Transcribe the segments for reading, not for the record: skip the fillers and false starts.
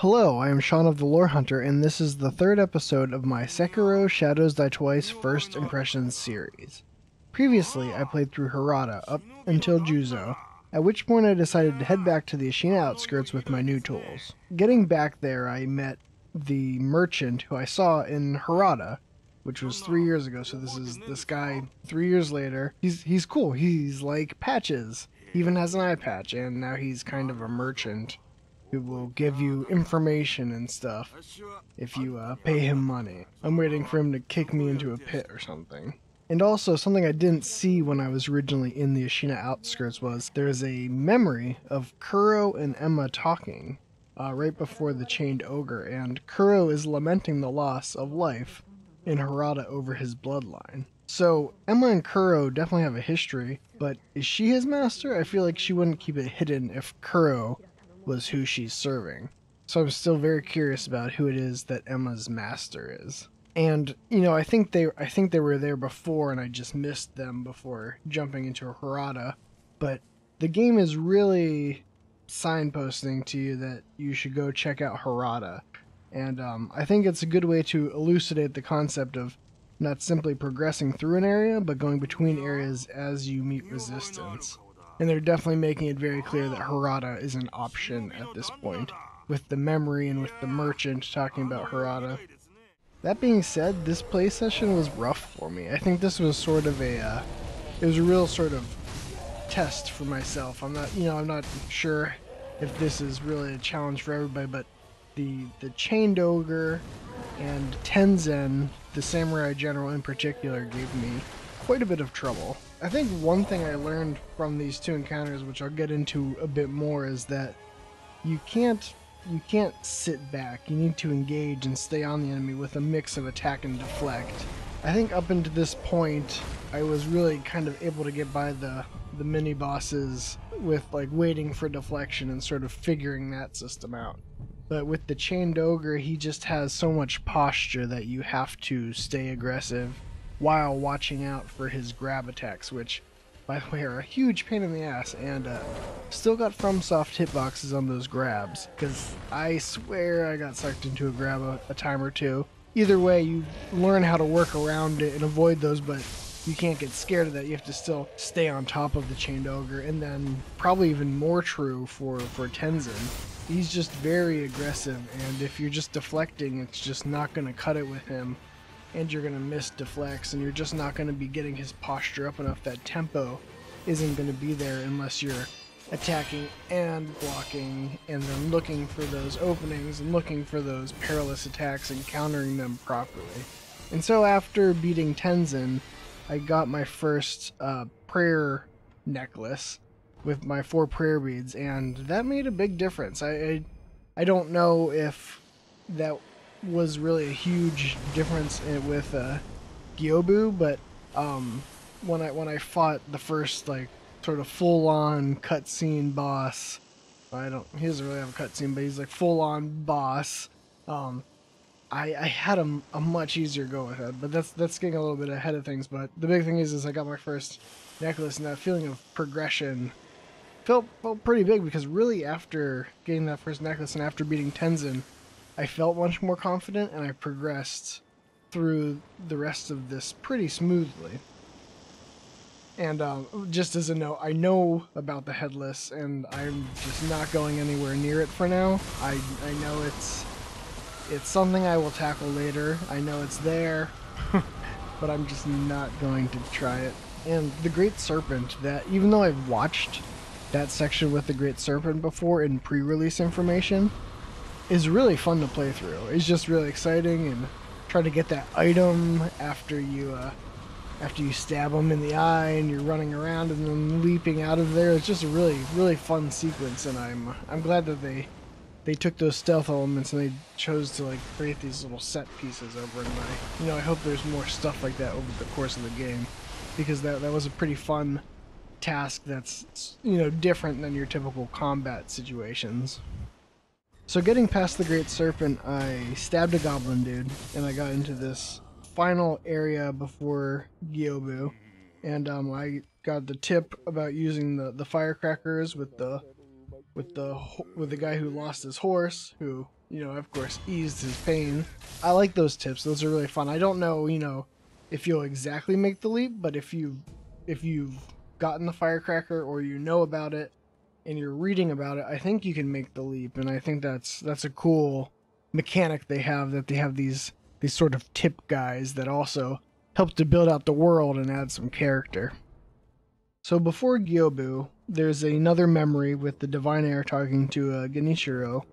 Hello, I am Sean of the Lore Hunter, and this is the third episode of my Sekiro Shadows Die Twice First Impressions series. Previously, I played through Harada up until Juzo, at which point I decided to head back to the Ashina Outskirts with my new tools. Getting back there, I met the merchant who I saw in Harada, which was 3 years ago, so this guy 3 years later. He's cool, he's like Patches. He even has an eye patch, and now he's kind of a merchant who will give you information and stuff if you pay him money. I'm waiting for him to kick me into a pit or something. And also, something I didn't see when I was originally in the Ashina Outskirts was there's a memory of Kuro and Emma talking right before the Chained Ogre, and Kuro is lamenting the loss of life in Harada over his bloodline. So Emma and Kuro definitely have a history, but is she his master? I feel like she wouldn't keep it hidden if Kuro was who she's serving. So I'm still very curious about who it is that Emma's master is. And I think they were there before and I just missed them before jumping into Harada, but the game is really signposting to you that you should go check out Harada. And I think it's a good way to elucidate the concept of not simply progressing through an area, but going between areas as you meet resistance. And they're definitely making it very clear that Harada is an option at this point, with the memory and with the merchant talking about Harada. That being said, this play session was rough for me. I think this was sort of it was a real sort of test for myself. I'm not sure if this is really a challenge for everybody, but the Chained Ogre and Tenzen, the samurai general in particular, gave me quite a bit of trouble. I think one thing I learned from these two encounters, which I'll get into a bit more, is that you can't sit back. You need to engage and stay on the enemy with a mix of attack and deflect. I think up until this point, I was really kind of able to get by the mini bosses with like waiting for deflection and sort of figuring that system out. But with the Chained Ogre, he just has so much posture that you have to stay aggressive while watching out for his grab attacks, which, by the way, are a huge pain in the ass, and still got FromSoft hitboxes on those grabs, because I swear I got sucked into a grab a time or two. Either way, you learn how to work around it and avoid those, but you can't get scared of that. You have to still stay on top of the Chained Ogre, and then probably even more true for Tenzen. He's just very aggressive, and if you're just deflecting, it's just not going to cut it with him. And you're going to miss deflects, and you're just not going to be getting his posture up enough. That tempo isn't going to be there unless you're attacking and blocking and then looking for those openings and looking for those perilous attacks and countering them properly. And so after beating Tenzen, I got my first prayer necklace with my 4 prayer beads, and that made a big difference. I don't know if that was really a huge difference with Gyobu, but when I fought the first like sort of full-on cutscene boss, he doesn't really have a cutscene, but he's like full-on boss. I had a much easier go with it, but that's getting a little bit ahead of things. But the big thing is I got my first necklace, and that feeling of progression felt pretty big, because really after getting that first necklace and after beating Tenzen, I felt much more confident, and I progressed through the rest of this pretty smoothly. And just as a note, I know about the headless, and I'm just not going anywhere near it for now. I know it's something I will tackle later. I know it's there, but I'm just not going to try it. And the Great Serpent, that even though I've watched that section with the Great Serpent before in pre-release information, is really fun to play through. It's just really exciting, and try to get that item after you stab them in the eye and you're running around and then leaping out of there. It's just a really, really fun sequence, and I'm glad that they took those stealth elements and they chose to like create these little set pieces over in my. I hope there's more stuff like that over the course of the game, because that was a pretty fun task that's different than your typical combat situations. So getting past the Great Serpent, I stabbed a goblin dude, and I got into this final area before Gyobu, and I got the tip about using the firecrackers with the guy who lost his horse, who of course, eased his pain. I like those tips. Those are really fun. I don't know, if you'll exactly make the leap, but if you've gotten the firecracker or you know about it and you're reading about it, I think you can make the leap. And I think that's a cool mechanic they have, that they have these sort of tip guys that also help to build out the world and add some character. So before Gyobu, there's another memory with the Divine Heir talking to Genichiro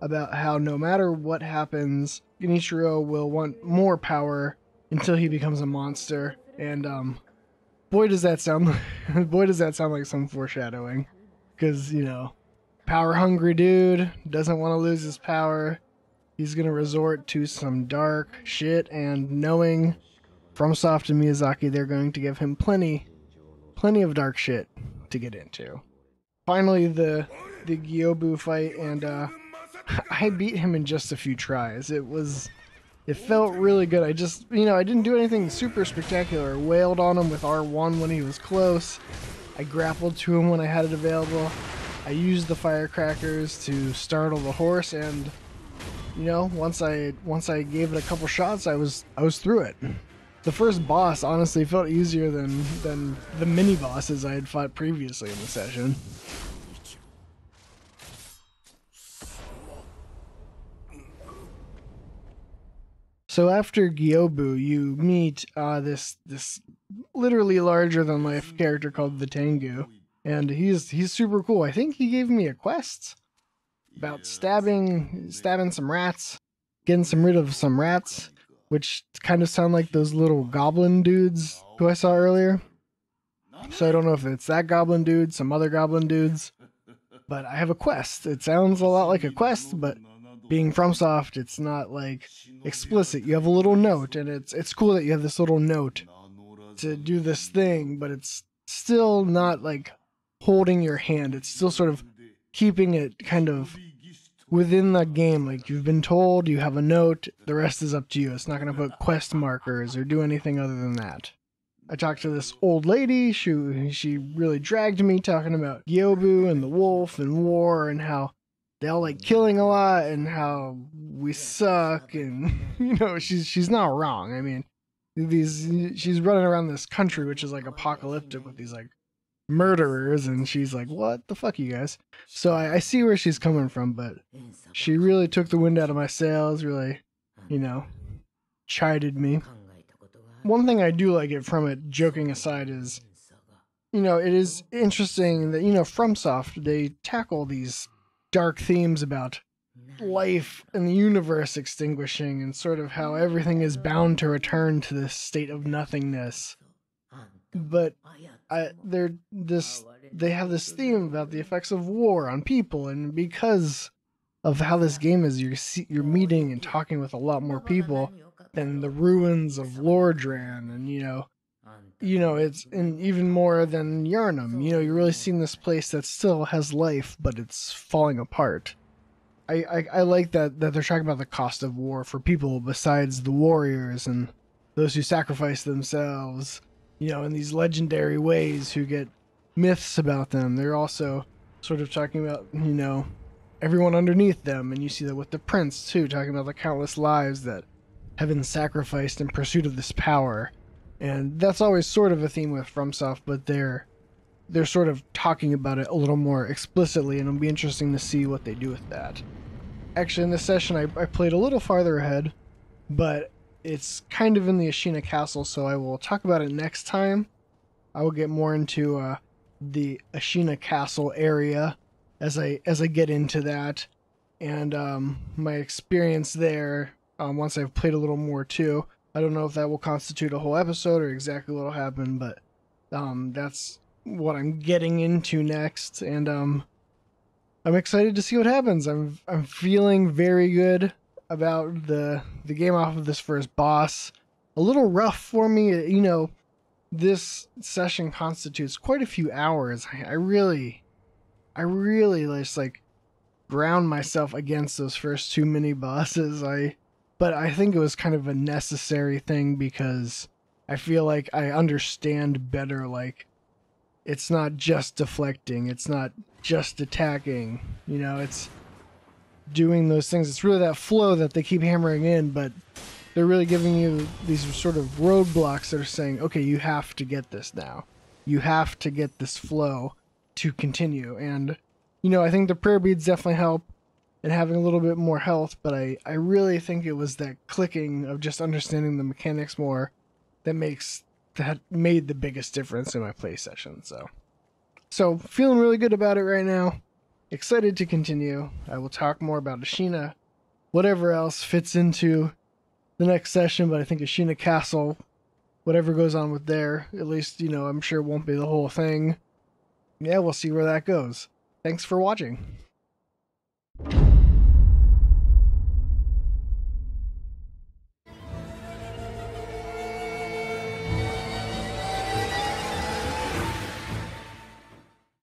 about how no matter what happens, Genichiro will want more power until he becomes a monster. And boy does that sound like some foreshadowing, because power hungry dude doesn't want to lose his power. He's gonna resort to some dark shit, and knowing FromSoft and Miyazaki, they're going to give him plenty of dark shit to get into. Finally, the Gyobu fight, and I beat him in just a few tries. It felt really good. I just, I didn't do anything super spectacular. I wailed on him with R1 when he was close. I grappled to him when I had it available. I used the firecrackers to startle the horse, and once I gave it a couple shots, I was through it. The first boss honestly felt easier than the mini bosses I had fought previously in the session. So after Gyobu, you meet this literally larger than life character called the Tengu, and he's super cool. I think he gave me a quest about stabbing some rats, getting rid of some rats, which kind of sound like those little goblin dudes who I saw earlier. So I don't know if it's that goblin dude, some other goblin dudes, but I have a quest. It sounds a lot like a quest, but being FromSoft, it's not like explicit. You have a little note, and it's cool that you have this little note to do this thing, but it's still not like holding your hand. It's still sort of keeping it kind of within the game. Like, you've been told, you have a note, the rest is up to you. It's not going to put quest markers or do anything other than that. I talked to this old lady. She really dragged me, talking about Gyobu and the wolf and war, and how they all like killing a lot, and how we suck, and she's not wrong. I mean, she's running around this country which is like apocalyptic with these like murderers, and she's like, what the fuck, you guys? So I see where she's coming from, but she really took the wind out of my sails, really, chided me. One thing I do like it from it, joking aside, is, it is interesting that, FromSoft, they tackle these dark themes about life and the universe extinguishing, and sort of how everything is bound to return to this state of nothingness. But they have this theme about the effects of war on people, and because of how this game is, you're meeting and talking with a lot more people than the ruins of Lordran, and it's even more than Yharnam. You're really seeing this place that still has life, but it's falling apart. I like that they're talking about the cost of war for people besides the warriors and those who sacrifice themselves, in these legendary ways, who get myths about them. They're also sort of talking about, everyone underneath them, and you see that with the prince too, talking about the countless lives that have been sacrificed in pursuit of this power. And that's always sort of a theme with FromSoft, but they're sort of talking about it a little more explicitly, and it'll be interesting to see what they do with that. Actually, in this session, I played a little farther ahead, but it's kind of in the Ashina Castle, so I will talk about it next time. I will get more into the Ashina Castle area as I get into that, and my experience there once I've played a little more too. I don't know if that will constitute a whole episode or exactly what will happen, but that's what I'm getting into next, and I'm excited to see what happens. I'm feeling very good about the game off of this first boss. A little rough for me, this session constitutes quite a few hours. I really just like ground myself against those first two mini bosses. But I think it was kind of a necessary thing, because I feel like I understand better, like, it's not just deflecting, it's not just attacking, doing those things. It's really that flow that they keep hammering in, but they're really giving you these sort of roadblocks that are saying, okay, you have to get this now. You have to get this flow to continue. And, you know, I think the prayer beads definitely help and having a little bit more health, but I really think it was that clicking of just understanding the mechanics more that made the biggest difference in my play session. So feeling really good about it right now. Excited to continue. I will talk more about Ashina, whatever else fits into the next session, but I think Ashina Castle, whatever goes on with there, at least, you know, I'm sure it won't be the whole thing. Yeah, we'll see where that goes. Thanks for watching.